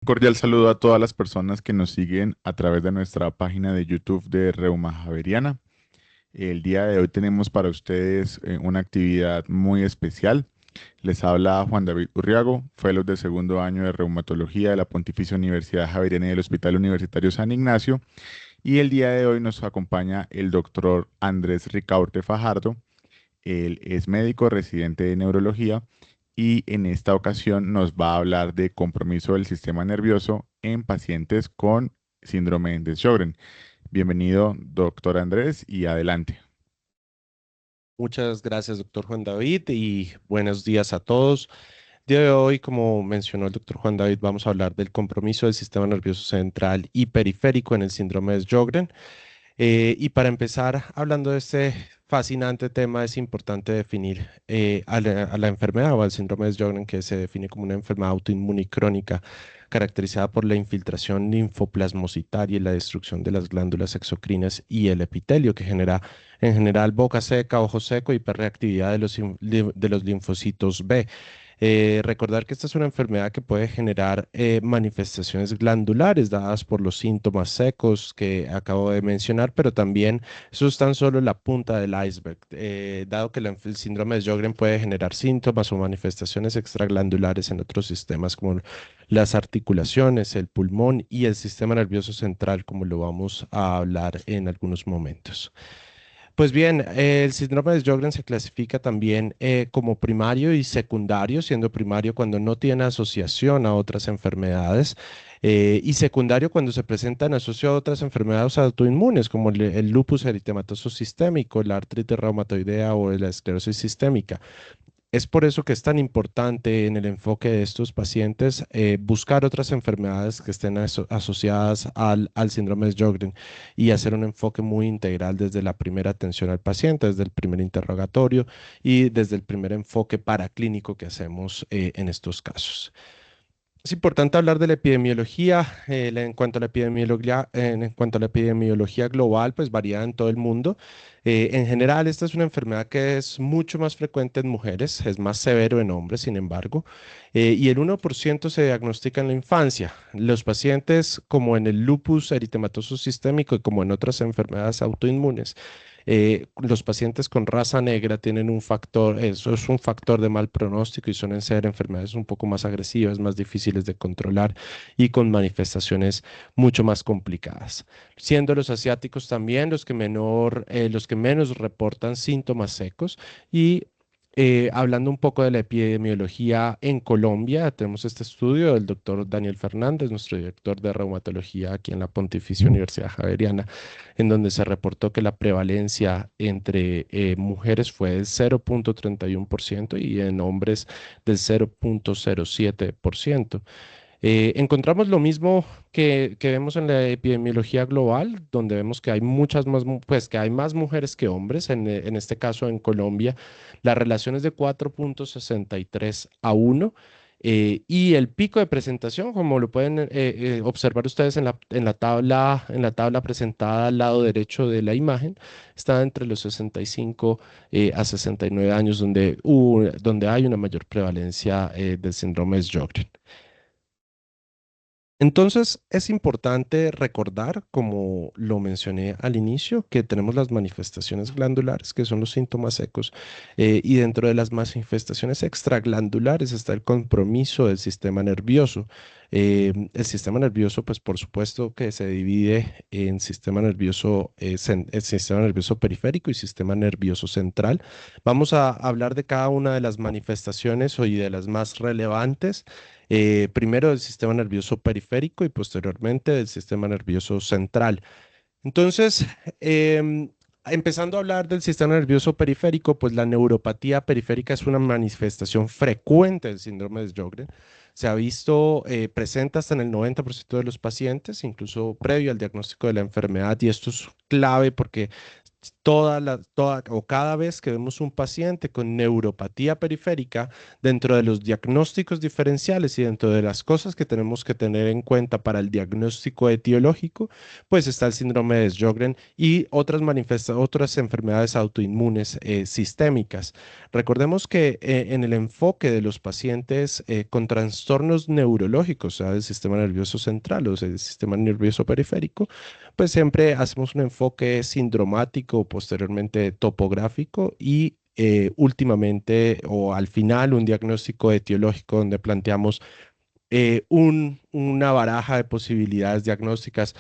Cordial saludo a todas las personas que nos siguen a través de nuestra página de YouTube de Reuma Javeriana. El día de hoy tenemos para ustedes una actividad muy especial. Les habla Juan David Urriago, fellow de segundo año de reumatología de la Pontificia Universidad Javeriana y del Hospital Universitario San Ignacio. Y el día de hoy nos acompaña el doctor Andrés Ricaurte Fajardo. Él es médico residente de neurología y en esta ocasión nos va a hablar de compromiso del sistema nervioso en pacientes con síndrome de Sjögren. Bienvenido, doctor Andrés, y adelante. Muchas gracias, doctor Juan David, y buenos días a todos. El día de hoy, como mencionó el doctor Juan David, vamos a hablar del compromiso del sistema nervioso central y periférico en el síndrome de Sjögren. Y para empezar, hablando de este fascinante tema, es importante definir a la enfermedad o al síndrome de Sjögren, que se define como una enfermedad autoinmune y crónica caracterizada por la infiltración linfoplasmocitaria y la destrucción de las glándulas exocrinas y el epitelio, que genera en general boca seca, ojo seco, hiperreactividad de los linfocitos B. Recordar que esta es una enfermedad que puede generar manifestaciones glandulares dadas por los síntomas secos que acabo de mencionar, pero también eso es tan solo la punta del iceberg, dado que el síndrome de Sjögren puede generar síntomas o manifestaciones extraglandulares en otros sistemas como las articulaciones, el pulmón y el sistema nervioso central, como lo vamos a hablar en algunos momentos. Pues bien, el síndrome de Sjögren se clasifica también como primario y secundario, siendo primario cuando no tiene asociación a otras enfermedades y secundario cuando se presenta en asocio a otras enfermedades autoinmunes como el lupus eritematoso sistémico, la artritis reumatoidea o la esclerosis sistémica. Es por eso que es tan importante en el enfoque de estos pacientes buscar otras enfermedades que estén asociadas al síndrome de Sjögren y hacer un enfoque muy integral desde la primera atención al paciente, desde el primer interrogatorio y desde el primer enfoque paraclínico que hacemos en estos casos. Es importante hablar de la epidemiología. En cuanto a la epidemiología, en cuanto a la epidemiología global, pues varía en todo el mundo. En general, esta es una enfermedad que es mucho más frecuente en mujeres, es más severo en hombres, sin embargo, y el 1% se diagnostica en la infancia. Los pacientes, como en el lupus eritematoso sistémico y como en otras enfermedades autoinmunes, los pacientes con raza negra tienen un factor, eso es un factor de mal pronóstico y suelen ser enfermedades un poco más agresivas, más difíciles de controlar y con manifestaciones mucho más complicadas. Siendo los asiáticos también los que menos reportan síntomas secos y hablando un poco de la epidemiología en Colombia, tenemos este estudio del doctor Daniel Fernández, nuestro director de reumatología aquí en la Pontificia Universidad Javeriana, en donde se reportó que la prevalencia entre mujeres fue del 0,31% y en hombres del 0,07%. Encontramos lo mismo que vemos en la epidemiología global, donde vemos que hay pues que hay más mujeres que hombres. En este caso, en Colombia, la relación es de 4,63 a 1. Y el pico de presentación, como lo pueden observar ustedes en la tabla presentada al lado derecho de la imagen, está entre los 65 a 69 años, donde hay una mayor prevalencia del síndrome de Sjögren. Entonces, es importante recordar, como lo mencioné al inicio, que tenemos las manifestaciones glandulares, que son los síntomas secos, y dentro de las manifestaciones extraglandulares está el compromiso del sistema nervioso. El sistema nervioso, pues por supuesto que se divide en el sistema nervioso periférico y sistema nervioso central. Vamos a hablar de cada una de las manifestaciones y de las más relevantes, primero del sistema nervioso periférico y posteriormente del sistema nervioso central. Entonces, empezando a hablar del sistema nervioso periférico, pues la neuropatía periférica es una manifestación frecuente del síndrome de Sjögren. Se ha visto presente hasta en el 90% de los pacientes, incluso previo al diagnóstico de la enfermedad, y esto es clave porque o cada vez que vemos un paciente con neuropatía periférica, dentro de los diagnósticos diferenciales y dentro de las cosas que tenemos que tener en cuenta para el diagnóstico etiológico, pues está el síndrome de Sjögren y otras enfermedades autoinmunes sistémicas. Recordemos que en el enfoque de los pacientes con trastornos neurológicos, sea del sistema nervioso central o del sistema nervioso periférico, pues siempre hacemos un enfoque sindromático, posteriormente topográfico y últimamente o al final un diagnóstico etiológico donde planteamos una baraja de posibilidades diagnósticas.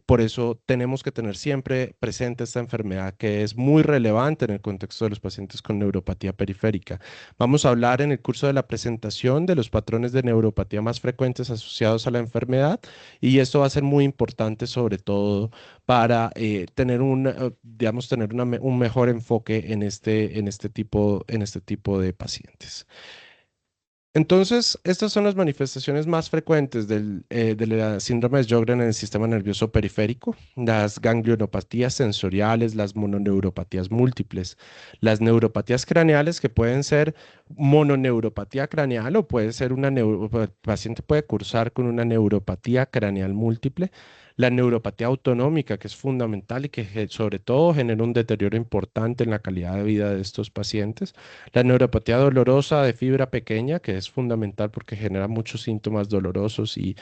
Por eso tenemos que tener siempre presente esta enfermedad que es muy relevante en el contexto de los pacientes con neuropatía periférica. Vamos a hablar en el curso de la presentación de los patrones de neuropatía más frecuentes asociados a la enfermedad y esto va a ser muy importante sobre todo para tener digamos, tener un mejor enfoque en este tipo de pacientes. Entonces, estas son las manifestaciones más frecuentes de la síndrome de Sjögren en el sistema nervioso periférico, las ganglionopatías sensoriales, las mononeuropatías múltiples, las neuropatías craneales que pueden ser mononeuropatía craneal o puede ser el paciente puede cursar con una neuropatía craneal múltiple, la neuropatía autonómica que es fundamental y que sobre todo genera un deterioro importante en la calidad de vida de estos pacientes, la neuropatía dolorosa de fibra pequeña, que es fundamental porque genera muchos síntomas dolorosos y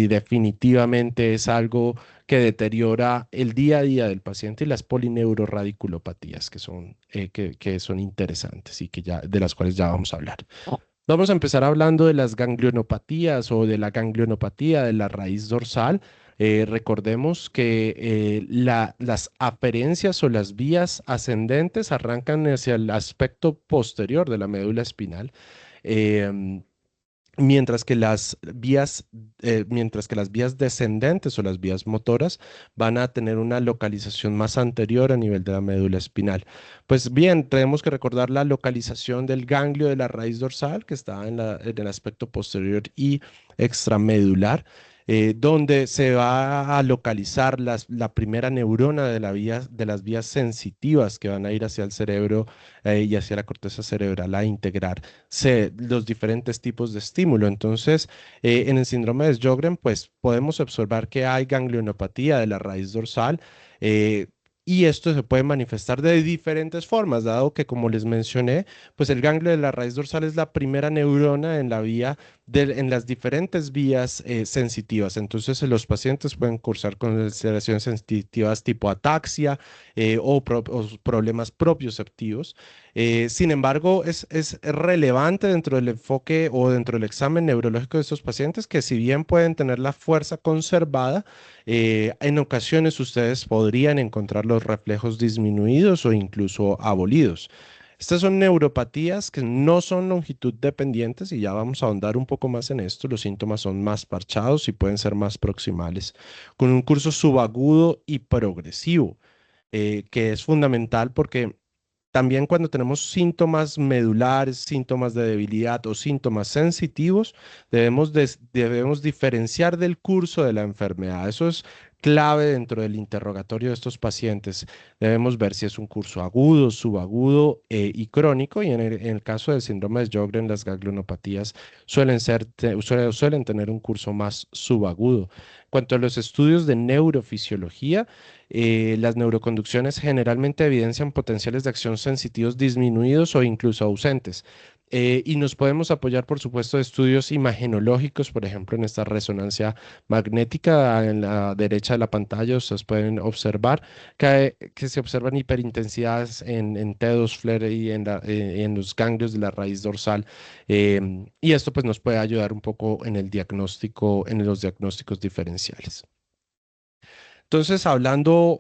definitivamente es algo que deteriora el día a día del paciente y las polineuroradiculopatías que son interesantes y de las cuales ya vamos a hablar. Vamos a empezar hablando de las ganglionopatías o de la ganglionopatía de la raíz dorsal. Recordemos que las aferencias o las vías ascendentes arrancan hacia el aspecto posterior de la médula espinal. em, mientras que las vías descendentes o las vías motoras van a tener una localización más anterior a nivel de la médula espinal. Pues bien, tenemos que recordar la localización del ganglio de la raíz dorsal que está en el aspecto posterior y extramedular. Donde se va a localizar la primera neurona de las vías sensitivas que van a ir hacia el cerebro y hacia la corteza cerebral a integrar los diferentes tipos de estímulo. Entonces, en el síndrome de Sjögren, pues podemos observar que hay ganglionopatía de la raíz dorsal. eh, Y esto se puede manifestar de diferentes formas, dado que, como les mencioné, pues el ganglio de la raíz dorsal es la primera neurona en la vía en las diferentes vías sensitivas. Entonces, los pacientes pueden cursar con alteraciones sensitivas tipo ataxia o problemas propioceptivos. Sin embargo, es relevante dentro del enfoque o dentro del examen neurológico de estos pacientes que si bien pueden tener la fuerza conservada, en ocasiones ustedes podrían encontrar los reflejos disminuidos o incluso abolidos. Estas son neuropatías que no son longitud dependientes y ya vamos a ahondar un poco más en esto. Los síntomas son más parchados y pueden ser más proximales, con un curso subagudo y progresivo, que es fundamental porque también cuando tenemos síntomas medulares, síntomas de debilidad o síntomas sensitivos, debemos diferenciar del curso de la enfermedad. Eso es clave dentro del interrogatorio de estos pacientes. Debemos ver si es un curso agudo, subagudo y crónico. Y en el caso del síndrome de Sjögren, las ganglionopatías suelen tener un curso más subagudo. En cuanto a los estudios de neurofisiología, las neuroconducciones generalmente evidencian potenciales de acción sensitivos disminuidos o incluso ausentes. Y nos podemos apoyar, por supuesto, de estudios imagenológicos, por ejemplo, en esta resonancia magnética en la derecha de la pantalla, ustedes pueden observar que se observan hiperintensidades en T2 FLAIR y en los ganglios de la raíz dorsal. Y esto pues nos puede ayudar un poco en el diagnóstico, en los diagnósticos diferenciales. Entonces, ahondando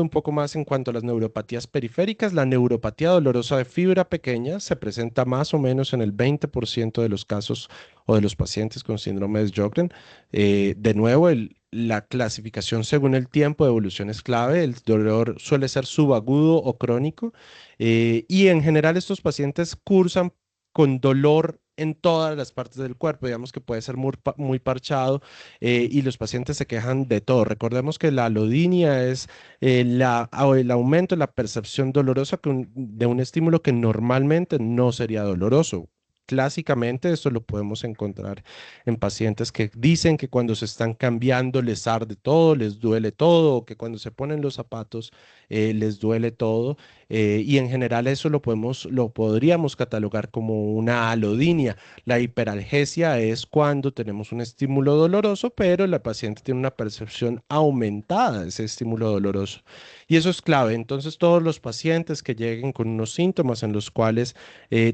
un poco más en cuanto a las neuropatías periféricas, la neuropatía dolorosa de fibra pequeña se presenta más o menos en el 20% de los casos o de los pacientes con síndrome de Sjögren. De nuevo, la clasificación según el tiempo de evolución es clave. El dolor suele ser subagudo o crónico y en general estos pacientes cursan con dolor en todas las partes del cuerpo, digamos que puede ser muy parchado y los pacientes se quejan de todo. Recordemos que la alodinia es o el aumento de la percepción dolorosa de un estímulo que normalmente no sería doloroso. Clásicamente, esto lo podemos encontrar en pacientes que dicen que cuando se están cambiando les arde todo, les duele todo, o que cuando se ponen los zapatos les duele todo. Y en general eso lo podríamos catalogar como una alodinia. La hiperalgesia es cuando tenemos un estímulo doloroso, pero la paciente tiene una percepción aumentada de ese estímulo doloroso. Y eso es clave. Entonces, todos los pacientes que lleguen con unos síntomas en los cuales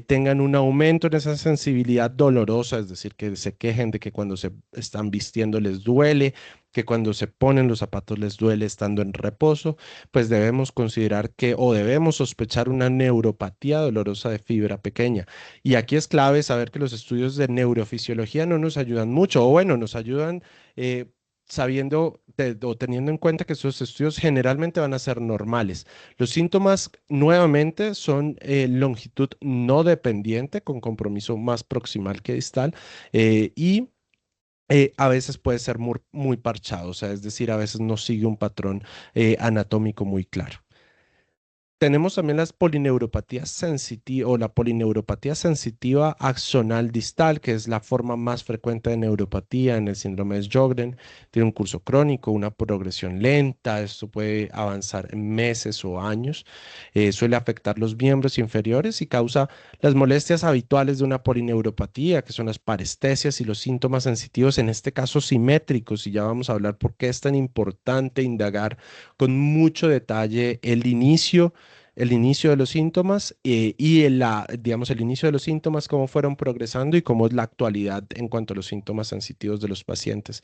tengan un aumento en esa sensibilidad dolorosa, es decir, que se quejen de que cuando se están vistiendo les duele, que cuando se ponen los zapatos les duele estando en reposo, pues debemos considerar que o debemos sospechar una neuropatía dolorosa de fibra pequeña. Y aquí es clave saber que los estudios de neurofisiología no nos ayudan mucho, o bueno, nos ayudan sabiendo o teniendo en cuenta que estos estudios generalmente van a ser normales. Los síntomas nuevamente son longitud no dependiente con compromiso más proximal que distal y a veces puede ser muy parchado, o sea, es decir, a veces no sigue un patrón anatómico muy claro. Tenemos también las polineuropatías sensitivas o la polineuropatía sensitiva axonal distal, que es la forma más frecuente de neuropatía en el síndrome de Sjögren. Tiene un curso crónico, una progresión lenta, esto puede avanzar en meses o años. Suele afectar los miembros inferiores y causa las molestias habituales de una polineuropatía, que son las parestesias y los síntomas sensitivos, en este caso simétricos, y ya vamos a hablar por qué es tan importante indagar con mucho detalle el inicio de los síntomas digamos, el inicio de los síntomas, cómo fueron progresando y cómo es la actualidad en cuanto a los síntomas sensitivos de los pacientes.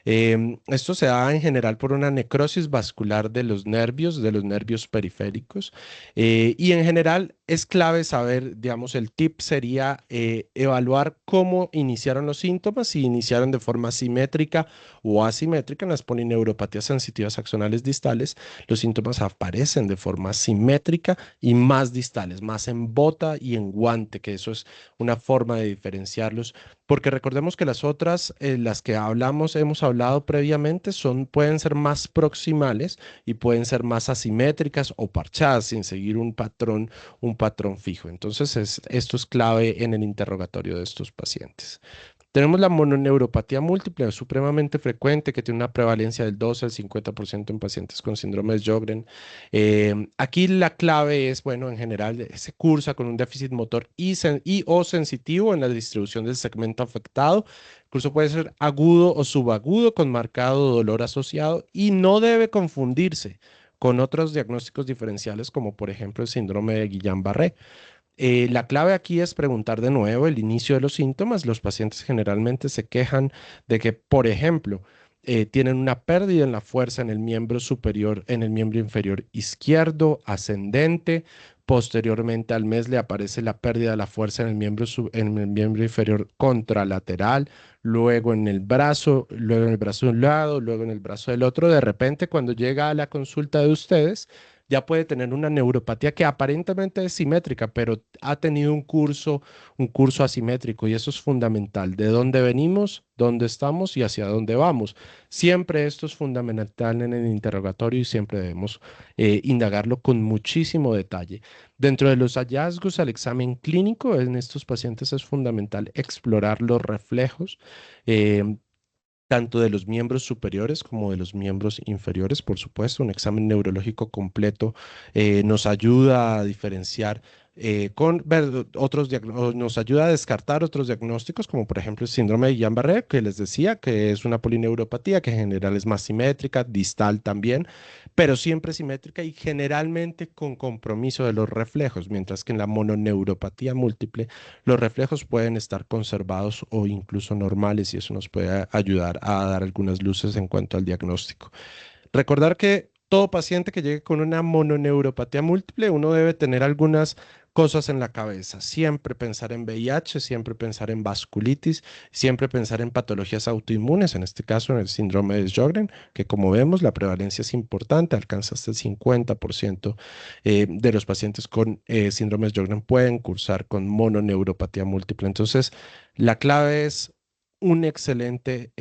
Esto se da en general por una necrosis vascular de los nervios periféricos, y en general es clave saber, digamos, el tip sería evaluar cómo iniciaron los síntomas, si iniciaron de forma simétrica o asimétrica. En las polineuropatías sensitivas axonales distales, los síntomas aparecen de forma simétrica y más distales, más en bota y en guante, que eso es una forma de diferenciarlos, porque recordemos que las otras, las que hemos hablado previamente, pueden ser más proximales y pueden ser más asimétricas o parchadas sin seguir un patrón fijo. Entonces, esto es clave en el interrogatorio de estos pacientes. Tenemos la mononeuropatía múltiple, es supremamente frecuente, que tiene una prevalencia del 12 al 50% en pacientes con síndrome de Sjögren. Aquí la clave es, bueno, en general se cursa con un déficit motor y o sensitivo en la distribución del segmento afectado. El curso puede ser agudo o subagudo con marcado dolor asociado y no debe confundirse con otros diagnósticos diferenciales como por ejemplo el síndrome de Guillain-Barré. La clave aquí es preguntar de nuevo el inicio de los síntomas. Los pacientes generalmente se quejan de que, por ejemplo, tienen una pérdida en la fuerza en el miembro superior, en el miembro inferior izquierdo, ascendente. Posteriormente al mes le aparece la pérdida de la fuerza en el miembro inferior contralateral, luego en el brazo, luego en el brazo de un lado, luego en el brazo del otro. De repente, cuando llega a la consulta de ustedes, ya puede tener una neuropatía que aparentemente es simétrica, pero ha tenido un curso asimétrico, y eso es fundamental. ¿De dónde venimos, dónde estamos y hacia dónde vamos? Siempre esto es fundamental en el interrogatorio y siempre debemos indagarlo con muchísimo detalle. Dentro de los hallazgos al examen clínico, en estos pacientes es fundamental explorar los reflejos. eh, tanto de los miembros superiores como de los miembros inferiores. Por supuesto, un examen neurológico completo nos ayuda a diferenciar nos ayuda a descartar otros diagnósticos, como por ejemplo el síndrome de Guillain-Barré, que les decía que es una polineuropatía que en general es más simétrica, distal también, pero siempre simétrica y generalmente con compromiso de los reflejos, mientras que en la mononeuropatía múltiple los reflejos pueden estar conservados o incluso normales, y eso nos puede ayudar a dar algunas luces en cuanto al diagnóstico. Recordar que todo paciente que llegue con una mononeuropatía múltiple, uno debe tener algunas cosas en la cabeza. Siempre pensar en VIH, siempre pensar en vasculitis, siempre pensar en patologías autoinmunes, en este caso en el síndrome de Sjögren, que como vemos la prevalencia es importante, alcanza hasta el 50% de los pacientes con síndrome de Sjögren pueden cursar con mononeuropatía múltiple. Entonces, la clave es un excelente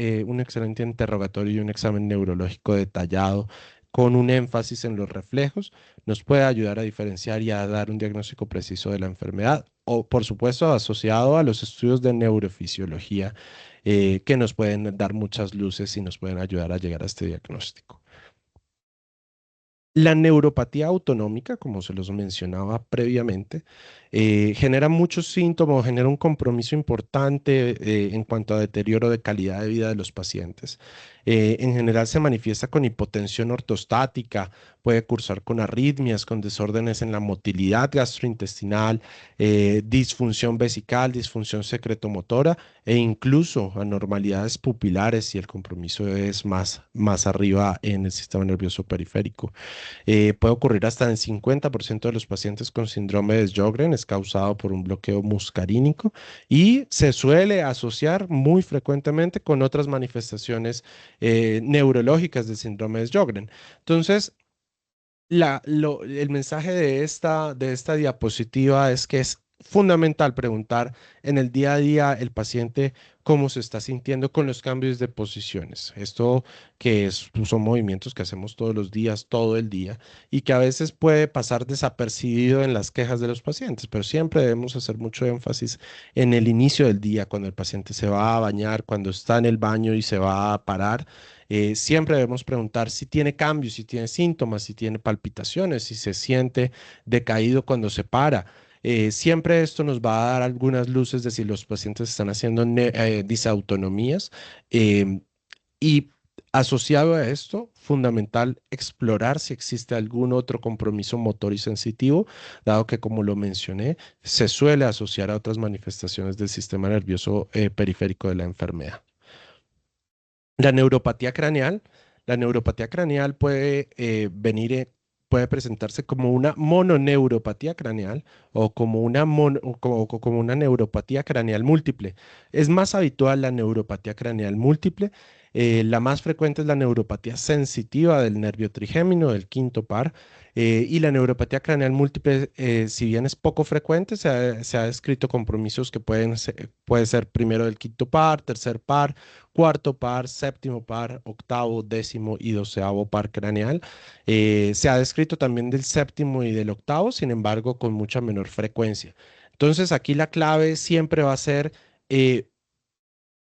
interrogatorio y un examen neurológico detallado con un énfasis en los reflejos nos puede ayudar a diferenciar y a dar un diagnóstico preciso de la enfermedad o, por supuesto, asociado a los estudios de neurofisiología que nos pueden dar muchas luces y nos pueden ayudar a llegar a este diagnóstico. La neuropatía autonómica, como se los mencionaba previamente, genera muchos síntomas, genera un compromiso importante en cuanto a deterioro de calidad de vida de los pacientes. En general se manifiesta con hipotensión ortostática, puede cursar con arritmias, con desórdenes en la motilidad gastrointestinal, disfunción vesical, disfunción secretomotora e incluso anormalidades pupilares si el compromiso es más arriba en el sistema nervioso periférico. Puede ocurrir hasta en el 50% de los pacientes con síndrome de Sjögren, es causado por un bloqueo muscarínico y se suele asociar muy frecuentemente con otras manifestaciones neurológicas del síndrome de Sjögren. Entonces, el mensaje de esta diapositiva es que es fundamental preguntar en el día a día el paciente cómo se está sintiendo con los cambios de posiciones. Esto son movimientos que hacemos todos los días, todo el día, y que a veces puede pasar desapercibido en las quejas de los pacientes, pero siempre debemos hacer mucho énfasis en el inicio del día, cuando el paciente se va a bañar, cuando está en el baño y se va a parar siempre debemos preguntar si tiene cambios, si tiene síntomas, si tiene palpitaciones, si se siente decaído cuando se para. Siempre esto nos va a dar algunas luces de si los pacientes están haciendo disautonomías y asociado a esto, fundamental explorar si existe algún otro compromiso motor y sensitivo, dado que como lo mencioné, se suele asociar a otras manifestaciones del sistema nervioso periférico de la enfermedad. La neuropatía craneal, la neuropatía craneal puede presentarse como una mononeuropatía craneal o como una neuropatía craneal múltiple. Es más habitual la neuropatía craneal múltiple. La más frecuente es la neuropatía sensitiva del nervio trigémino, del quinto par, y la neuropatía craneal múltiple, si bien es poco frecuente, se ha descrito compromisos que puede ser primero del quinto par, tercer par, cuarto par, séptimo par, octavo, décimo y doceavo par craneal. Se ha descrito también del séptimo y del octavo, sin embargo, con mucha menor frecuencia. Entonces, aquí la clave siempre va a ser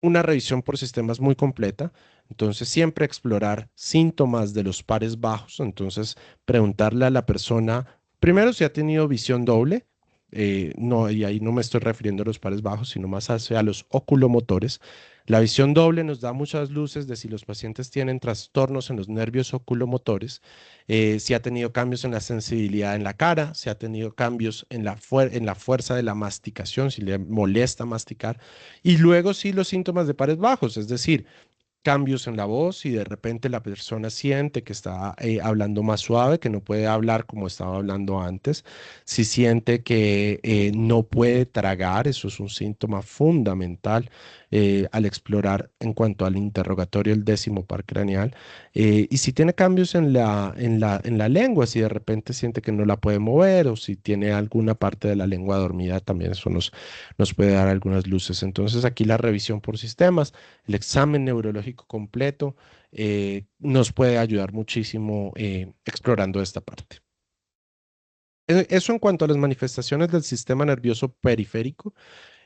una revisión por sistemas muy completa. Entonces, siempre explorar síntomas de los pares bajos. Entonces, preguntarle a la persona, primero, si ha tenido visión doble. No, y ahí no me estoy refiriendo a los pares bajos, sino más hacia los oculomotores. La visión doble nos da muchas luces de si los pacientes tienen trastornos en los nervios oculomotores, si ha tenido cambios en la sensibilidad en la cara, si ha tenido cambios en en la fuerza de la masticación, si le molesta masticar, y luego sí los síntomas de pares bajos, es decir, cambios en la voz y de repente la persona siente que está hablando más suave, que no puede hablar como estaba hablando antes, si siente que no puede tragar, eso es un síntoma fundamental al explorar en cuanto al interrogatorio el décimo par craneal, y si tiene cambios en en la lengua, si de repente siente que no la puede mover o si tiene alguna parte de la lengua dormida, también eso nos puede dar algunas luces. Entonces aquí la revisión por sistemas, el examen neurológico completo nos puede ayudar muchísimo explorando esta parte. Eso en cuanto a las manifestaciones del sistema nervioso periférico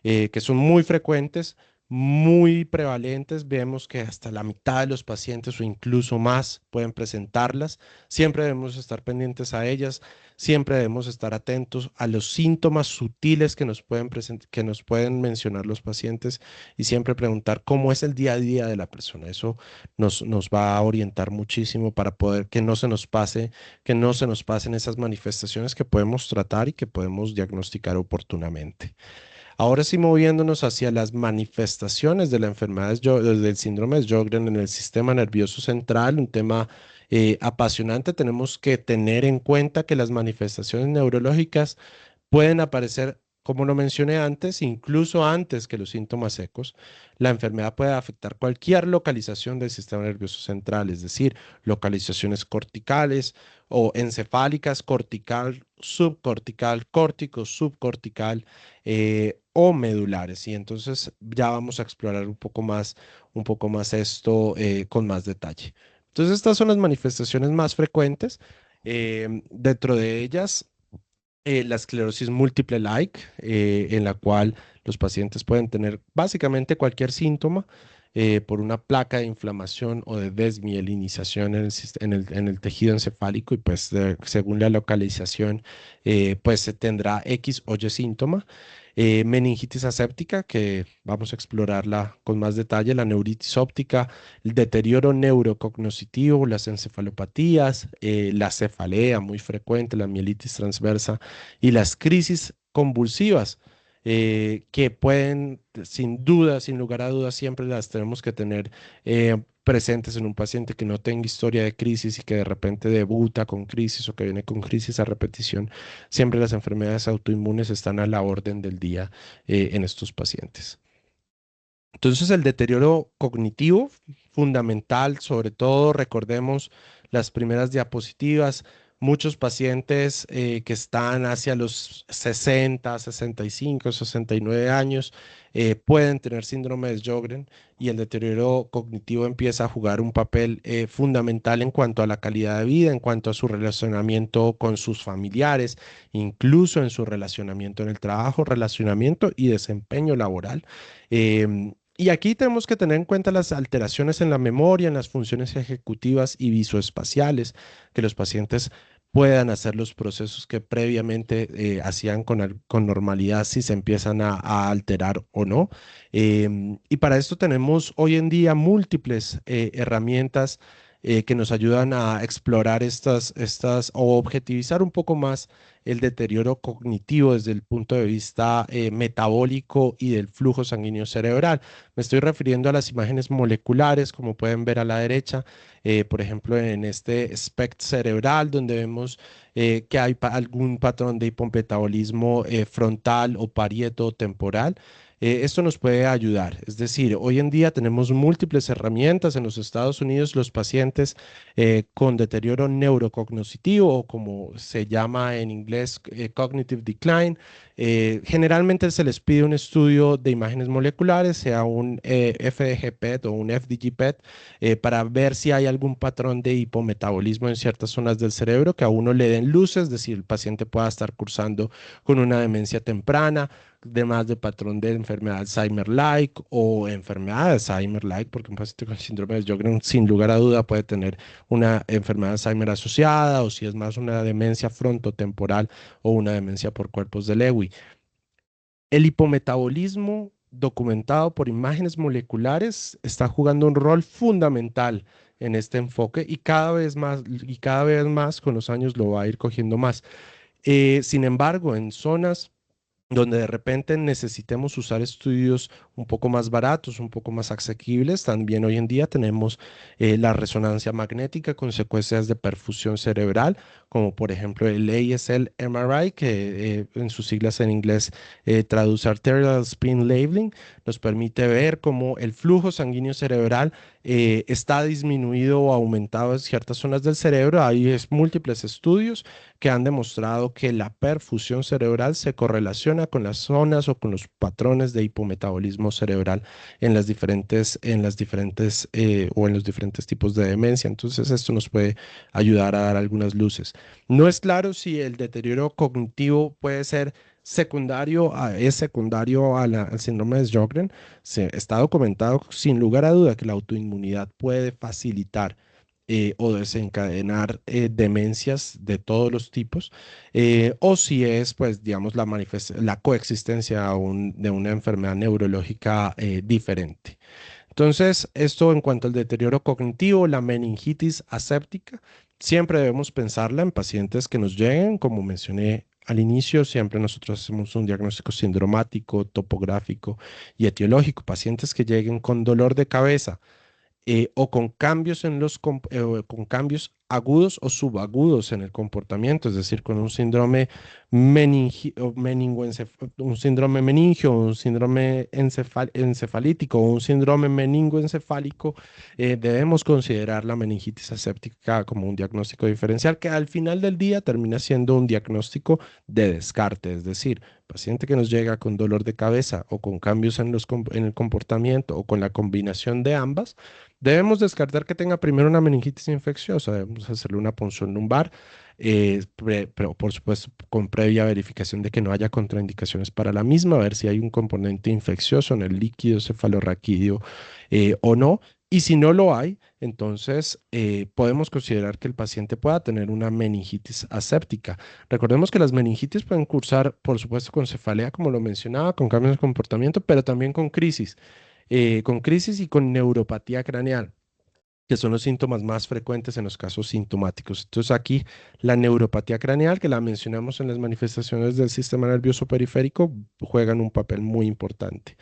que son muy frecuentes, muy prevalentes. Vemos que hasta la mitad de los pacientes o incluso más pueden presentarlas. Siempre debemos estar pendientes a ellas, siempre debemos estar atentos a los síntomas sutiles que que nos pueden mencionar los pacientes y siempre preguntar cómo es el día a día de la persona. Eso nos va a orientar muchísimo para poder que no se nos que no se nos pasen esas manifestaciones que podemos tratar y que podemos diagnosticar oportunamente. Ahora sí, moviéndonos hacia las manifestaciones de la enfermedad del síndrome de Sjögren en el sistema nervioso central, un tema apasionante, tenemos que tener en cuenta que las manifestaciones neurológicas pueden aparecer, como lo mencioné antes, incluso antes que los síntomas secos. La enfermedad puede afectar cualquier localización del sistema nervioso central, es decir, localizaciones corticales o encefálicas, cortical, subcortical, córtico, subcortical o medulares. Y entonces ya vamos a explorar un poco más esto con más detalle. Entonces, estas son las manifestaciones más frecuentes. Dentro de ellas, la esclerosis múltiple like, en la cual los pacientes pueden tener básicamente cualquier síntoma por una placa de inflamación o de desmielinización en el tejido encefálico y pues según la localización pues se tendrá X o Y síntoma. Meningitis aséptica, que vamos a explorarla con más detalle, la neuritis óptica, el deterioro neurocognoscitivo, las encefalopatías, la cefalea muy frecuente, la mielitis transversa y las crisis convulsivas, que pueden, sin duda, sin lugar a dudas, siempre las tenemos que tener presentes en un paciente que no tenga historia de crisis y que de repente debuta con crisis o que viene con crisis a repetición. Siempre las enfermedades autoinmunes están a la orden del día en estos pacientes. Entonces, el deterioro cognitivo, fundamental, sobre todo recordemos las primeras diapositivas, muchos pacientes que están hacia los 60, 65, 69 años pueden tener síndrome de Sjögren y el deterioro cognitivo empieza a jugar un papel fundamental en cuanto a la calidad de vida, en cuanto a su relacionamiento con sus familiares, incluso en su relacionamiento en el trabajo, relacionamiento y desempeño laboral. Y aquí tenemos que tener en cuenta las alteraciones en la memoria, en las funciones ejecutivas y visoespaciales, que los pacientes puedan hacer los procesos que previamente hacían con normalidad si se empiezan a alterar o no. Y para esto tenemos hoy en día múltiples herramientas que nos ayudan a explorar estas o objetivizar un poco más el deterioro cognitivo desde el punto de vista metabólico y del flujo sanguíneo cerebral. Me estoy refiriendo a las imágenes moleculares, como pueden ver a la derecha, por ejemplo, en este SPECT cerebral, donde vemos que hay algún patrón de hipometabolismo frontal o parieto temporal. Esto nos puede ayudar. Es decir, hoy en día tenemos múltiples herramientas en los Estados Unidos. Los pacientes con deterioro neurocognoscitivo o como se llama en inglés cognitive decline, generalmente se les pide un estudio de imágenes moleculares, sea un FDG PET o un FDG PET, para ver si hay algún patrón de hipometabolismo en ciertas zonas del cerebro que a uno le den luces, es decir, el paciente pueda estar cursando con una demencia temprana, además de patrón de enfermedad Alzheimer-like o enfermedad de Alzheimer-like, porque un paciente con síndrome de Sjögren sin lugar a duda puede tener una enfermedad de Alzheimer asociada o si es más una demencia frontotemporal o una demencia por cuerpos de Lewy. El hipometabolismo documentado por imágenes moleculares está jugando un rol fundamental en este enfoque y cada vez más con los años lo va a ir cogiendo más. Sin embargo, en zonas donde de repente necesitemos usar estudios un poco más baratos, un poco más asequibles. También hoy en día tenemos la resonancia magnética con secuencias de perfusión cerebral, como por ejemplo el ASL MRI, que en sus siglas en inglés traduce Arterial Spin Labeling, nos permite ver cómo el flujo sanguíneo cerebral está disminuido o aumentado en ciertas zonas del cerebro. Hay múltiples estudios que han demostrado que la perfusión cerebral se correlaciona con las zonas o con los patrones de hipometabolismo cerebral en las diferentes o en los diferentes tipos de demencia. Entonces, esto nos puede ayudar a dar algunas luces. No es claro si el deterioro cognitivo puede ser es secundario al síndrome de Sjögren. Está documentado sin lugar a duda que la autoinmunidad puede facilitar o desencadenar demencias de todos los tipos, o si es, pues, digamos, la coexistencia de una enfermedad neurológica diferente. Entonces, esto en cuanto al deterioro cognitivo, la meningitis aséptica, siempre debemos pensarla en pacientes que nos lleguen, como mencioné al inicio, siempre nosotros hacemos un diagnóstico sindromático, topográfico y etiológico, pacientes que lleguen con dolor de cabeza, o con cambios agudos o subagudos en el comportamiento, es decir, con un síndrome un síndrome meningio, un síndrome encefalítico o un síndrome meningoencefálico, debemos considerar la meningitis aséptica como un diagnóstico diferencial que al final del día termina siendo un diagnóstico de descarte, es decir, paciente que nos llega con dolor de cabeza o con cambios en el comportamiento o con la combinación de ambas, debemos descartar que tenga primero una meningitis infecciosa, debemos hacerle una punción lumbar, pero por supuesto con previa verificación de que no haya contraindicaciones para la misma, a ver si hay un componente infeccioso en el líquido cefalorraquídeo o no. Y si no lo hay, entonces podemos considerar que el paciente pueda tener una meningitis aséptica. Recordemos que las meningitis pueden cursar, por supuesto, con cefalea, como lo mencionaba, con cambios de comportamiento, pero también con crisis y con neuropatía craneal, que son los síntomas más frecuentes en los casos sintomáticos. Entonces aquí la neuropatía craneal, que la mencionamos en las manifestaciones del sistema nervioso periférico, juegan un papel muy importante.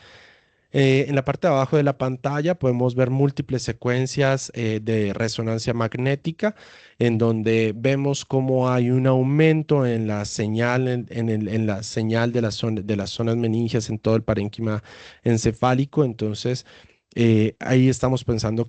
En la parte de abajo de la pantalla podemos ver múltiples secuencias de resonancia magnética en donde vemos cómo hay un aumento en la señal, en la señal de las zonas meningias en todo el parénquima encefálico. Entonces, ahí estamos pensando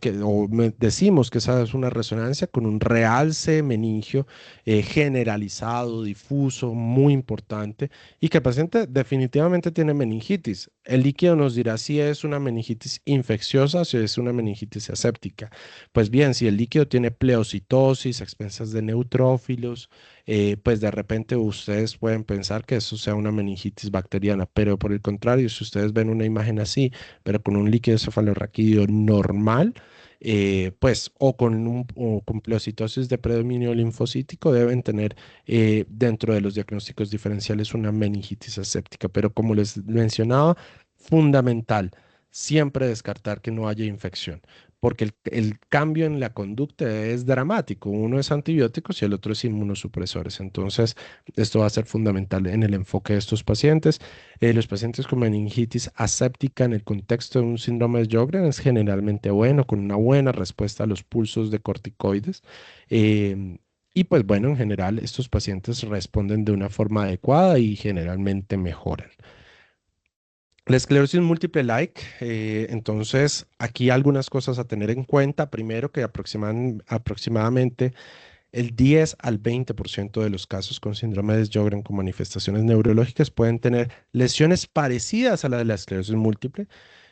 decimos que esa es una resonancia con un realce meningio generalizado, difuso, muy importante y que el paciente definitivamente tiene meningitis. El líquido nos dirá si es una meningitis infecciosa o si es una meningitis aséptica. Pues bien, si el líquido tiene pleocitosis, a expensas de neutrófilos, pues de repente ustedes pueden pensar que eso sea una meningitis bacteriana, pero por el contrario, si ustedes ven una imagen así, pero con un líquido cefalorraquídeo normal, pues o con pleocitosis de predominio linfocítico deben tener dentro de los diagnósticos diferenciales una meningitis aséptica, pero como les mencionaba, fundamental siempre descartar que no haya infección, porque el cambio en la conducta es dramático. Uno es antibióticos y el otro es inmunosupresores. Entonces, esto va a ser fundamental en el enfoque de estos pacientes. Los pacientes con meningitis aséptica en el contexto de un síndrome de Sjögren es generalmente bueno, con una buena respuesta a los pulsos de corticoides. Y pues bueno, en general estos pacientes responden de una forma adecuada y generalmente mejoran. La esclerosis múltiple like, entonces aquí algunas cosas a tener en cuenta. Primero que aproximadamente el 10 al 20% de los casos con síndrome de Sjögren con manifestaciones neurológicas pueden tener lesiones parecidas a la de la esclerosis múltiple.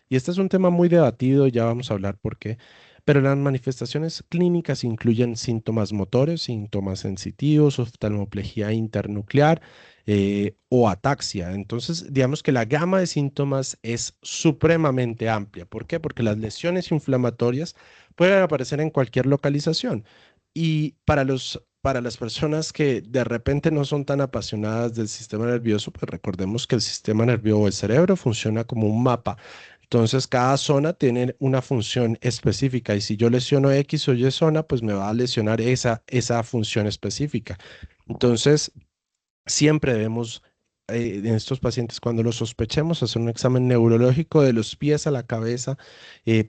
Y este es un tema muy debatido, ya vamos a hablar por qué. Pero las manifestaciones clínicas incluyen síntomas motores, síntomas sensitivos, oftalmoplegia internuclear o ataxia. Entonces, digamos que la gama de síntomas es supremamente amplia. ¿Por qué? Porque las lesiones inflamatorias pueden aparecer en cualquier localización. Y para las personas que de repente no son tan apasionadas del sistema nervioso, pues recordemos que el sistema nervioso o el cerebro funciona como un mapa. Entonces, cada zona tiene una función específica y si yo lesiono X o Y zona, pues me va a lesionar esa función específica. Entonces, siempre debemos, en estos pacientes, cuando los sospechemos, hacer un examen neurológico de los pies a la cabeza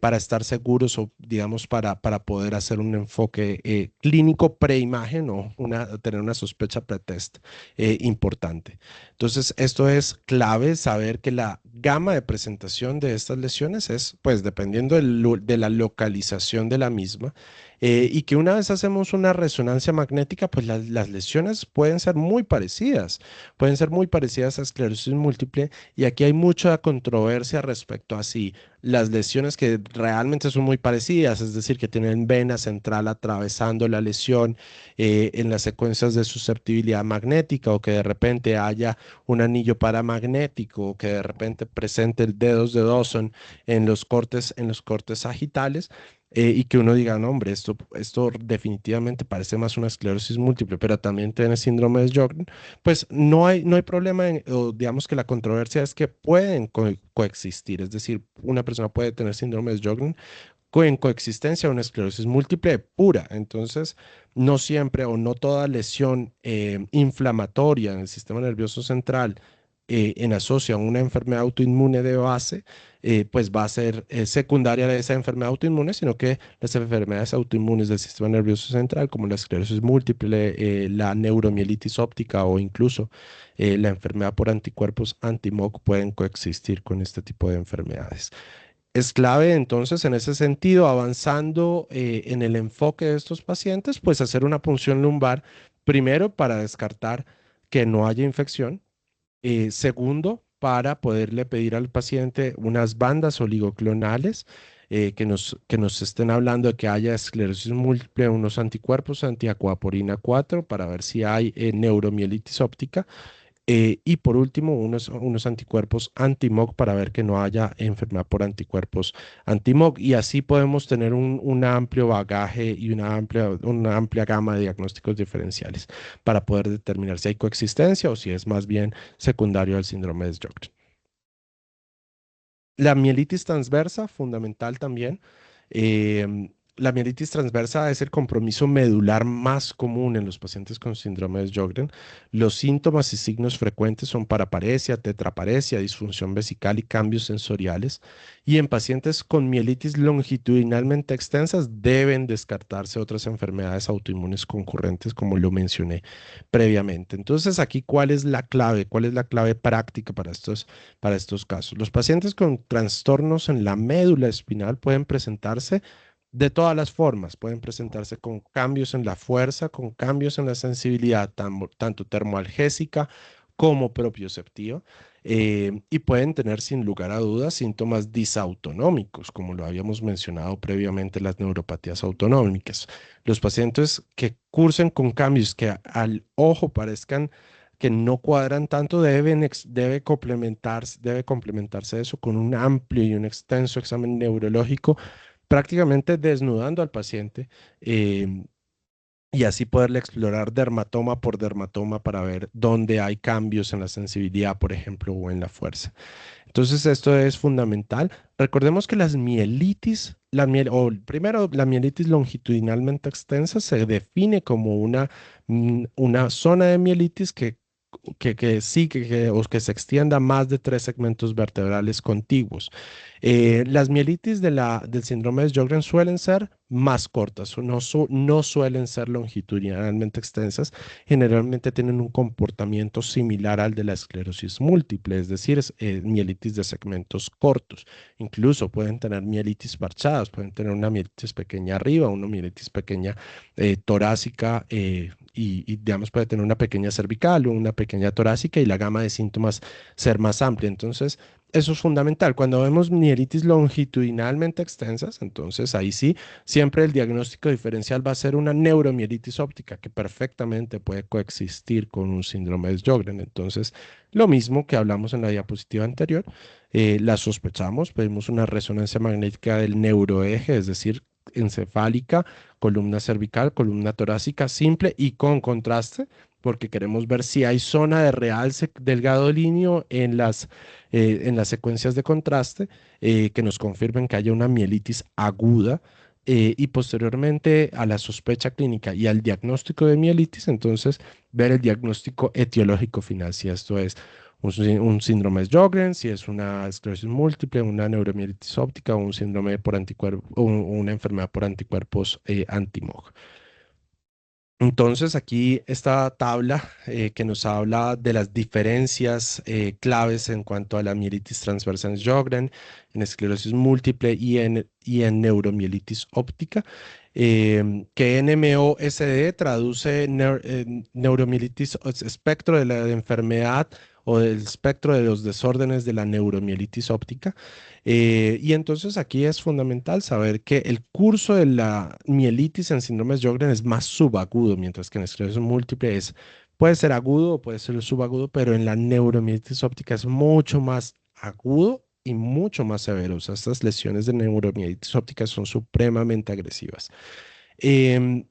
para estar seguros o, digamos, para poder hacer un enfoque clínico preimagen o tener una sospecha pretest importante. Entonces, esto es clave, saber que la gama de presentación de estas lesiones es, pues, dependiendo de la localización de la misma, y que una vez hacemos una resonancia magnética, pues las lesiones pueden ser muy parecidas a esclerosis múltiple, y aquí hay mucha controversia respecto a si las lesiones que realmente son muy parecidas, es decir, que tienen vena central atravesando la lesión en las secuencias de susceptibilidad magnética, o que de repente haya un anillo paramagnético, o que de repente presente el dedos de Dawson en los cortes sagitales, y que uno diga, no, hombre, esto definitivamente parece más una esclerosis múltiple, pero también tiene síndrome de Sjögren, pues no hay problema, o digamos que la controversia es que pueden coexistir, es decir, una persona puede tener síndrome de Sjögren en coexistencia a una esclerosis múltiple pura. Entonces, no siempre o no toda lesión inflamatoria en el sistema nervioso central en asocio a una enfermedad autoinmune de base, pues va a ser secundaria a esa enfermedad autoinmune, sino que las enfermedades autoinmunes del sistema nervioso central, como la esclerosis múltiple, la neuromielitis óptica o incluso la enfermedad por anticuerpos anti-MOC pueden coexistir con este tipo de enfermedades. Es clave entonces en ese sentido, avanzando en el enfoque de estos pacientes, pues hacer una punción lumbar, primero para descartar que no haya infección, segundo, para poderle pedir al paciente unas bandas oligoclonales que nos estén hablando de que haya esclerosis múltiple, unos anticuerpos antiacuaporina 4 para ver si hay neuromielitis óptica. Y por último, unos anticuerpos anti-MOG para ver que no haya enfermedad por anticuerpos anti-MOG. Y así podemos tener un amplio bagaje y una amplia gama de diagnósticos diferenciales para poder determinar si hay coexistencia o si es más bien secundario al síndrome de Sjögren. La mielitis transversa, fundamental también. Em, la mielitis transversa es el compromiso medular más común en los pacientes con síndrome de Sjögren. Los síntomas y signos frecuentes son paraparesia, tetraparesia, disfunción vesical y cambios sensoriales. Y en pacientes con mielitis longitudinalmente extensas deben descartarse otras enfermedades autoinmunes concurrentes, como lo mencioné previamente. Entonces, aquí, ¿cuál es la clave? ¿Cuál es la clave práctica para estos casos? Los pacientes con trastornos en la médula espinal pueden presentarse de todas las formas. Pueden presentarse con cambios en la fuerza, con cambios en la sensibilidad, tanto termoalgésica como propioceptiva. Y pueden tener sin lugar a dudas síntomas disautonómicos, como lo habíamos mencionado previamente, las neuropatías autonómicas. Los pacientes que cursen con cambios que al ojo parezcan que no cuadran tanto, debe complementarse eso con un amplio y un extenso examen neurológico, prácticamente desnudando al paciente, y así poderle explorar dermatoma por dermatoma para ver dónde hay cambios en la sensibilidad, por ejemplo, o en la fuerza. Entonces, esto es fundamental. Recordemos que las mielitis, primero, la mielitis longitudinalmente extensa se define como una zona de mielitis o que se extienda más de 3 segmentos vertebrales contiguos. Las mielitis del síndrome de Sjögren suelen ser más cortas, no suelen ser longitudinalmente extensas, generalmente tienen un comportamiento similar al de la esclerosis múltiple, es decir, mielitis de segmentos cortos. Incluso pueden tener mielitis parchadas, pueden tener una mielitis pequeña arriba, una mielitis pequeña torácica, digamos puede tener una pequeña cervical o una pequeña torácica y la gama de síntomas ser más amplia. Entonces, eso es fundamental. Cuando vemos mielitis longitudinalmente extensas, entonces ahí sí, siempre el diagnóstico diferencial va a ser una neuromielitis óptica que perfectamente puede coexistir con un síndrome de Sjögren. Entonces, lo mismo que hablamos en la diapositiva anterior, la sospechamos, pedimos una resonancia magnética del neuroeje, es decir, encefálica, columna cervical, columna torácica simple y con contraste, porque queremos ver si hay zona de realce delgado líneo en las secuencias de contraste que nos confirmen que haya una mielitis aguda, y posteriormente a la sospecha clínica y al diagnóstico de mielitis, entonces ver el diagnóstico etiológico final, si esto es un síndrome de Sjögren, si es una esclerosis múltiple, una neuromielitis óptica o un síndrome por anticuerpos o una enfermedad por anticuerpos anti-MOG. Entonces, aquí esta tabla que nos habla de las diferencias claves en cuanto a la mielitis transversa en Sjögren, en esclerosis múltiple y en neuromielitis óptica, que NMOSD traduce neuromielitis, espectro de la enfermedad o del espectro de los desórdenes de la neuromielitis óptica. Y entonces aquí es fundamental saber que el curso de la mielitis en síndrome de Sjögren es más subagudo, mientras que en esclerosis múltiple puede ser agudo o puede ser subagudo, pero en la neuromielitis óptica es mucho más agudo y mucho más severo. O sea, estas lesiones de neuromielitis óptica son supremamente agresivas. Em,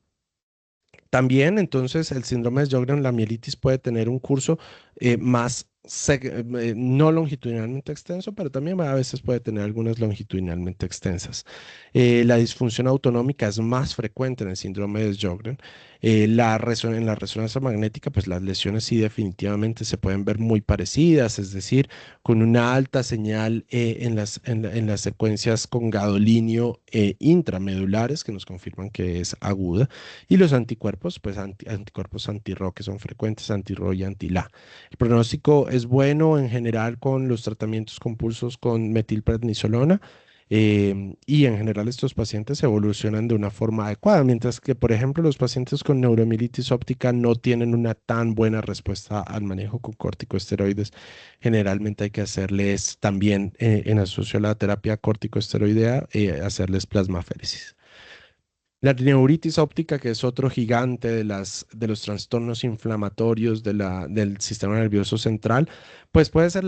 También, entonces, el síndrome de Sjögren, la mielitis puede tener un curso más no longitudinalmente extenso, pero también a veces puede tener algunas longitudinalmente extensas. La disfunción autonómica es más frecuente en el síndrome de Sjögren. En la resonancia magnética, pues las lesiones sí definitivamente se pueden ver muy parecidas, es decir, con una alta señal en las secuencias con gadolinio intramedulares que nos confirman que es aguda, y los anticuerpos, pues anticuerpos anti-Ro que son frecuentes, anti-Ro y anti-La. El pronóstico es bueno en general con los tratamientos compulsos con metilprednisolona, y en general estos pacientes evolucionan de una forma adecuada, mientras que, por ejemplo, los pacientes con neuromielitis óptica no tienen una tan buena respuesta al manejo con corticosteroides. Generalmente hay que hacerles también, en asocio a la terapia corticosteroidea, hacerles plasmaféresis. La neuritis óptica, que es otro gigante de los trastornos inflamatorios del sistema nervioso central, pues puede ser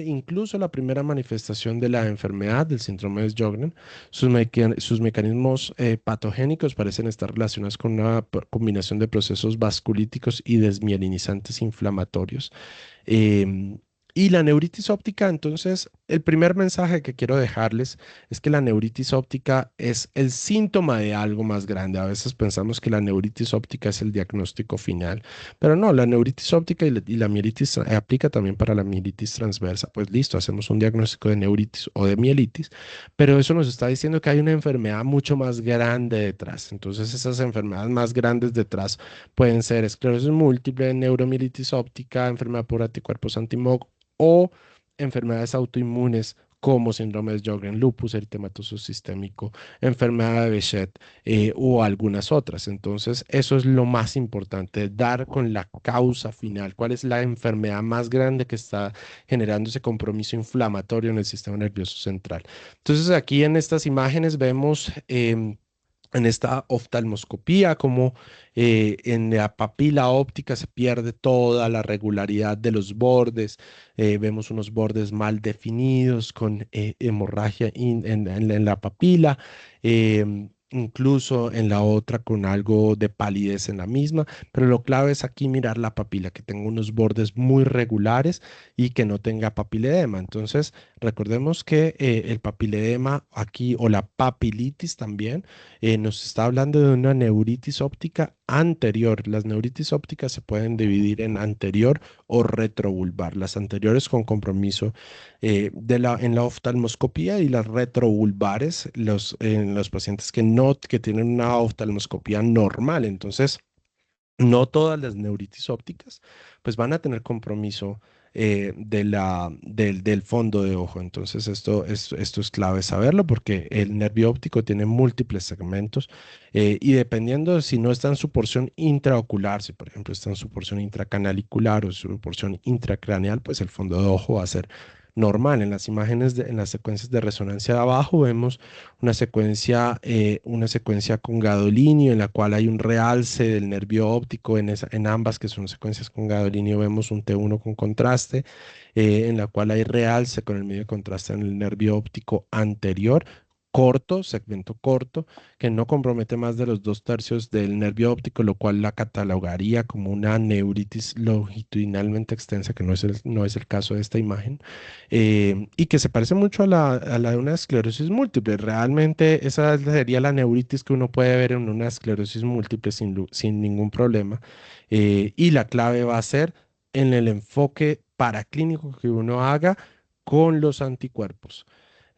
incluso la primera manifestación de la enfermedad del síndrome de Sjögren. Sus mecanismos patogénicos parecen estar relacionados con una combinación de procesos vasculíticos y desmielinizantes inflamatorios. Em, y la neuritis óptica, entonces, el primer mensaje que quiero dejarles es que la neuritis óptica es el síntoma de algo más grande. A veces pensamos que la neuritis óptica es el diagnóstico final, pero no, la neuritis óptica y la mielitis aplica también para la mielitis transversa. Pues listo, hacemos un diagnóstico de neuritis o de mielitis, pero eso nos está diciendo que hay una enfermedad mucho más grande detrás. Entonces, esas enfermedades más grandes detrás pueden ser esclerosis múltiple, neuromielitis óptica, enfermedad por anticuerpos anti-MOG o enfermedades autoinmunes como síndrome de Sjögren, lupus eritematoso sistémico, enfermedad de Behçet, o algunas otras. Entonces, eso es lo más importante, dar con la causa final, cuál es la enfermedad más grande que está generando ese compromiso inflamatorio en el sistema nervioso central. Entonces, aquí en estas imágenes vemos en esta oftalmoscopía, como en la papila óptica se pierde toda la regularidad de los bordes. Vemos unos bordes mal definidos con hemorragia en la papila, incluso en la otra con algo de palidez en la misma, pero lo clave es aquí mirar la papila, que tenga unos bordes muy regulares y que no tenga papiledema. Entonces, recordemos que el papiledema aquí, o la papilitis también, nos está hablando de una neuritis óptica anterior. Las neuritis ópticas se pueden dividir en anterior o retrovulvar. Las anteriores con compromiso en la oftalmoscopía, y las retrovulvares en los pacientes que tienen una oftalmoscopía normal. Entonces, no todas las neuritis ópticas pues van a tener compromiso del fondo de ojo. Entonces esto es clave saberlo, porque el nervio óptico tiene múltiples segmentos, y dependiendo de si no está en su porción intraocular, si por ejemplo está en su porción intracanalicular o su porción intracraneal, pues el fondo de ojo va a ser normal. En las imágenes, en las secuencias de resonancia de abajo vemos una secuencia con gadolinio en la cual hay un realce del nervio óptico en ambas, que son secuencias con gadolinio, vemos un T1 con contraste, en la cual hay realce con el medio de contraste en el nervio óptico anterior. Corto, segmento corto, que no compromete más de los 2/3 del nervio óptico, lo cual la catalogaría como una neuritis longitudinalmente extensa, que no es el caso de esta imagen, y que se parece mucho a la de una esclerosis múltiple. Realmente esa sería la neuritis que uno puede ver en una esclerosis múltiple sin ningún problema. Y la clave va a ser en el enfoque paraclínico que uno haga con los anticuerpos.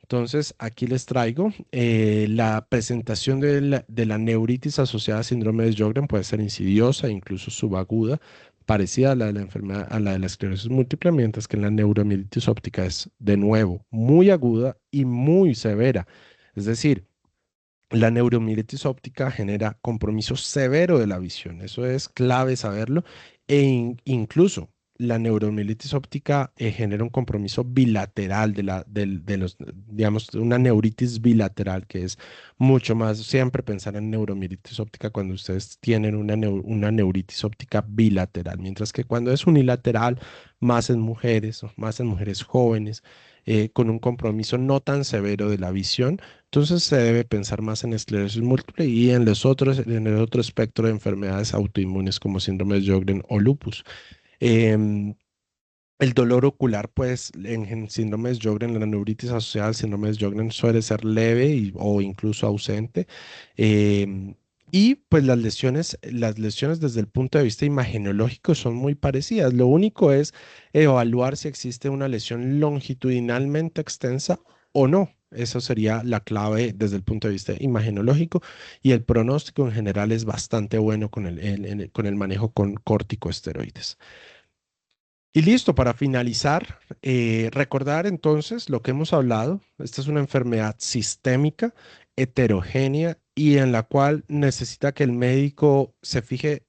Entonces, aquí les traigo la presentación de la neuritis asociada a síndrome de Sjögren. Puede ser insidiosa, incluso subaguda, parecida a la de la enfermedad, a la de la esclerosis múltiple, mientras que la neuromielitis óptica es, de nuevo, muy aguda y muy severa. Es decir, la neuromielitis óptica genera compromiso severo de la visión. Eso es clave saberlo. Incluso la neuromielitis óptica genera un compromiso bilateral de los, digamos, una neuritis bilateral, que es mucho más, siempre pensar en neuromielitis óptica cuando ustedes tienen una neuritis óptica bilateral, mientras que cuando es unilateral, más en mujeres, o más en mujeres jóvenes, con un compromiso no tan severo de la visión. Entonces se debe pensar más en esclerosis múltiple y en el otro espectro de enfermedades autoinmunes como síndrome de Sjögren o lupus. Em, El dolor ocular, pues, en síndrome de Sjögren, la neuritis asociada al síndrome de Sjögren suele ser leve o incluso ausente. Em, y pues las lesiones desde el punto de vista imagenológico son muy parecidas. Lo único es evaluar si existe una lesión longitudinalmente extensa o no. Eso sería la clave desde el punto de vista imagenológico y el pronóstico en general es bastante bueno con con el manejo con corticosteroides. Y listo, para finalizar, recordar entonces lo que hemos hablado. Esta es una enfermedad sistémica, heterogénea y en la cual necesita que el médico se fije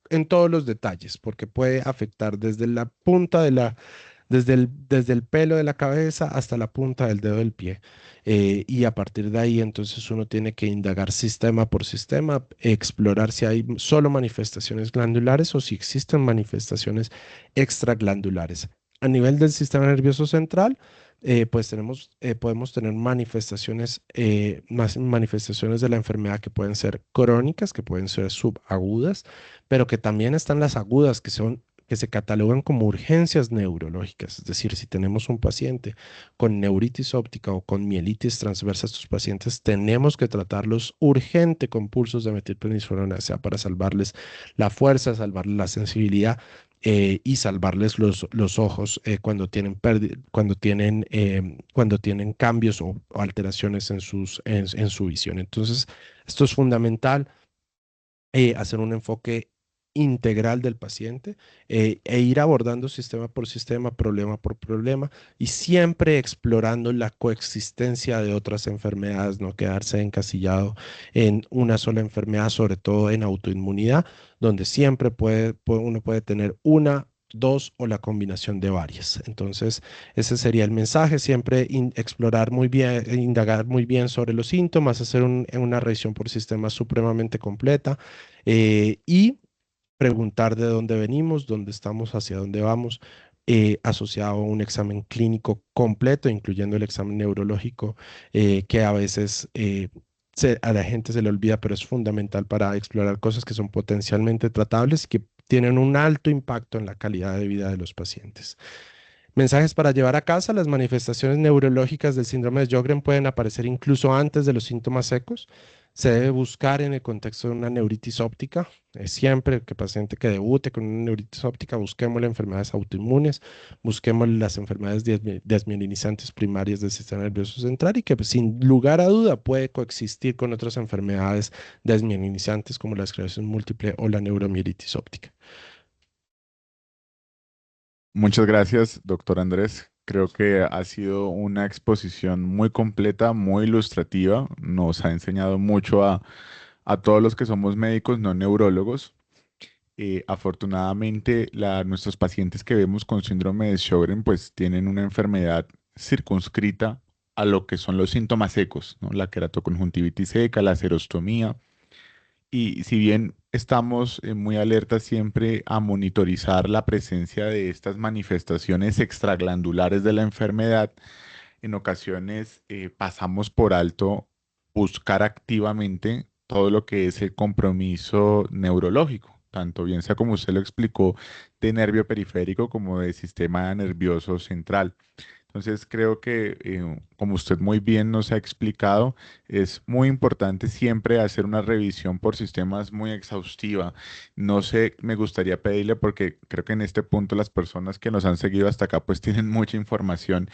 en todos los detalles, porque puede afectar desde la punta de desde el pelo de la cabeza hasta la punta del dedo del pie. Y a partir de ahí, entonces uno tiene que indagar sistema por sistema, explorar si hay solo manifestaciones glandulares o si existen manifestaciones extraglandulares. A nivel del sistema nervioso central, pues podemos tener manifestaciones de la enfermedad que pueden ser crónicas, que pueden ser subagudas, pero que también están las agudas, que se catalogan como urgencias neurológicas. Es decir, si tenemos un paciente con neuritis óptica o con mielitis transversa, estos pacientes tenemos que tratarlos urgente con pulsos de metilprednisolona, sea para salvarles la fuerza, salvarles la sensibilidad y salvarles los ojos cuando tienen cambios o alteraciones en su visión. Entonces, esto es fundamental, hacer un enfoque integral del paciente e ir abordando sistema por sistema, problema por problema y siempre explorando la coexistencia de otras enfermedades, no quedarse encasillado en una sola enfermedad, sobre todo en autoinmunidad, donde siempre uno puede tener una, dos o la combinación de varias. Entonces, ese sería el mensaje, siempre explorar muy bien, indagar muy bien sobre los síntomas, hacer una revisión por sistema supremamente completa y preguntar de dónde venimos, dónde estamos, hacia dónde vamos, asociado a un examen clínico completo, incluyendo el examen neurológico, que a veces a la gente se le olvida, pero es fundamental para explorar cosas que son potencialmente tratables y que tienen un alto impacto en la calidad de vida de los pacientes. Mensajes para llevar a casa: las manifestaciones neurológicas del síndrome de Sjögren pueden aparecer incluso antes de los síntomas secos. Se debe buscar en el contexto de una neuritis óptica. Siempre que paciente que debute con una neuritis óptica, busquemos las enfermedades autoinmunes, busquemos las enfermedades desmielinizantes primarias del sistema nervioso central y que pues, sin lugar a duda puede coexistir con otras enfermedades desmielinizantes como la esclerosis múltiple o la neuromielitis óptica. Muchas gracias, doctor Andrés. Creo que ha sido una exposición muy completa, muy ilustrativa. Nos ha enseñado mucho a todos los que somos médicos, no neurólogos. Afortunadamente, nuestros pacientes que vemos con síndrome de Sjögren, pues tienen una enfermedad circunscrita a lo que son los síntomas secos, ¿no? La queratoconjuntivitis seca, la xerostomía. Y si bien estamos muy alertas siempre a monitorizar la presencia de estas manifestaciones extraglandulares de la enfermedad, en ocasiones pasamos por alto buscar activamente todo lo que es el compromiso neurológico, tanto bien sea como usted lo explicó, de nervio periférico como de sistema nervioso central. Entonces creo que, como usted muy bien nos ha explicado, es muy importante siempre hacer una revisión por sistemas muy exhaustiva. No sé, me gustaría pedirle, porque creo que en este punto las personas que nos han seguido hasta acá pues tienen mucha información,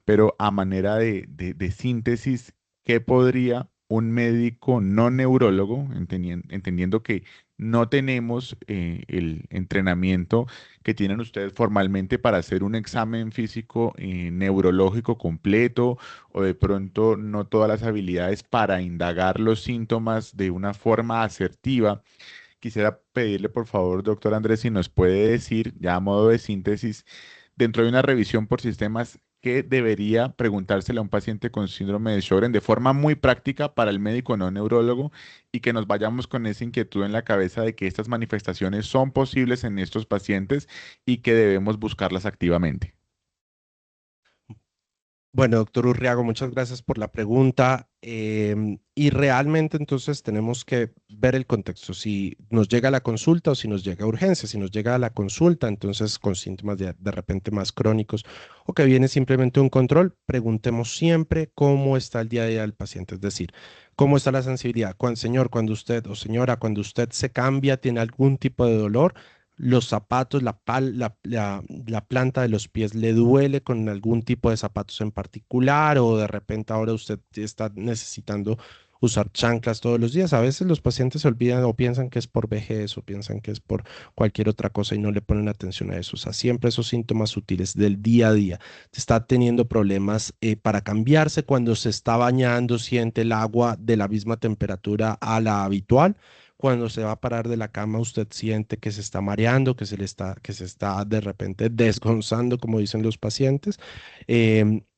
pero a manera de síntesis, ¿qué podría un médico no neurólogo, entendiendo que no tenemos el entrenamiento que tienen ustedes formalmente para hacer un examen físico neurológico completo, o de pronto no todas las habilidades para indagar los síntomas de una forma asertiva? Quisiera pedirle, por favor, doctor Andrés, si nos puede decir, ya a modo de síntesis, dentro de una revisión por sistemas, ¿qué debería preguntársele a un paciente con síndrome de Sjögren de forma muy práctica para el médico no neurólogo, y que nos vayamos con esa inquietud en la cabeza de que estas manifestaciones son posibles en estos pacientes y que debemos buscarlas activamente? Bueno, doctor Urriago, muchas gracias por la pregunta. Y realmente entonces tenemos que ver el contexto, si nos llega a la consulta o si nos llega a urgencia. Si nos llega a la consulta, entonces con síntomas de repente más crónicos o que viene simplemente un control, preguntemos siempre cómo está el día a día del paciente, es decir, cómo está la sensibilidad. Señor, cuando usted o señora, cuando usted se cambia, tiene algún tipo de dolor, los zapatos, la planta de los pies le duele con algún tipo de zapatos en particular o de repente ahora usted está necesitando usar chanclas todos los días. A veces los pacientes se olvidan o piensan que es por vejez o piensan que es por cualquier otra cosa y no le ponen atención a eso. O sea, siempre esos síntomas sutiles del día a día. Está teniendo problemas para cambiarse cuando se está bañando, siente el agua de la misma temperatura a la habitual. Cuando se va a parar de la cama, usted siente que se está mareando, que se está de repente desgonzando, como dicen los pacientes.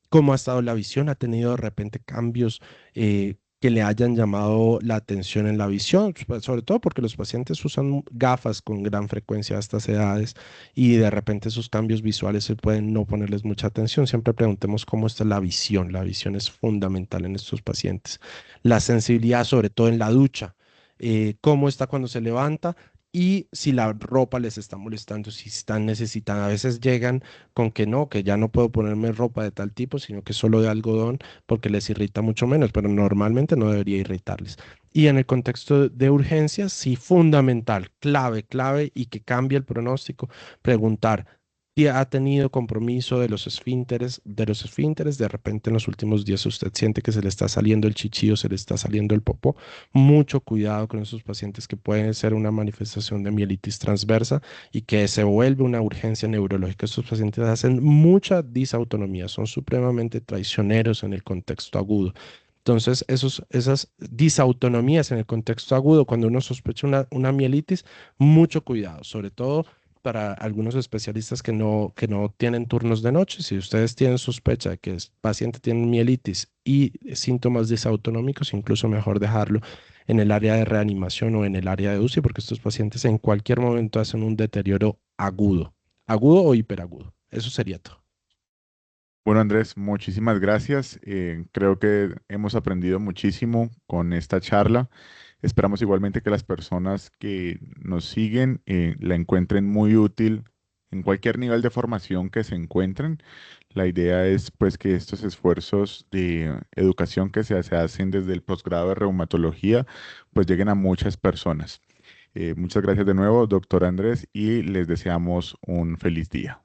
¿Cómo ha estado la visión? ¿Ha tenido de repente cambios que le hayan llamado la atención en la visión? Pues, sobre todo porque los pacientes usan gafas con gran frecuencia a estas edades y de repente esos cambios visuales se pueden no ponerles mucha atención. Siempre preguntemos cómo está la visión. La visión es fundamental en estos pacientes. La sensibilidad, sobre todo en la ducha, cómo está cuando se levanta y si la ropa les está molestando, si están necesitando. A veces llegan con que no, que ya no puedo ponerme ropa de tal tipo, sino que solo de algodón porque les irrita mucho menos, pero normalmente no debería irritarles. Y en el contexto de urgencias, sí, fundamental, clave y que cambie el pronóstico, preguntar si ha tenido compromiso de repente en los últimos días usted siente que se le está saliendo el chichillo, se le está saliendo el popó. Mucho cuidado con esos pacientes que pueden ser una manifestación de mielitis transversa y que se vuelve una urgencia neurológica. Estos pacientes hacen mucha disautonomía, son supremamente traicioneros en el contexto agudo. Entonces, esas disautonomías en el contexto agudo, cuando uno sospecha una mielitis, mucho cuidado, sobre todo para algunos especialistas que no tienen turnos de noche. Si ustedes tienen sospecha de que el paciente tiene mielitis y síntomas disautonómicos, incluso mejor dejarlo en el área de reanimación o en el área de UCI, porque estos pacientes en cualquier momento hacen un deterioro agudo, agudo o hiperagudo. Eso sería todo. Bueno, Andrés, muchísimas gracias. Creo que hemos aprendido muchísimo con esta charla. Esperamos igualmente que las personas que nos siguen la encuentren muy útil en cualquier nivel de formación que se encuentren. La idea es pues que estos esfuerzos de educación que se hacen desde el posgrado de reumatología pues lleguen a muchas personas. Muchas gracias de nuevo, doctor Andrés, y les deseamos un feliz día.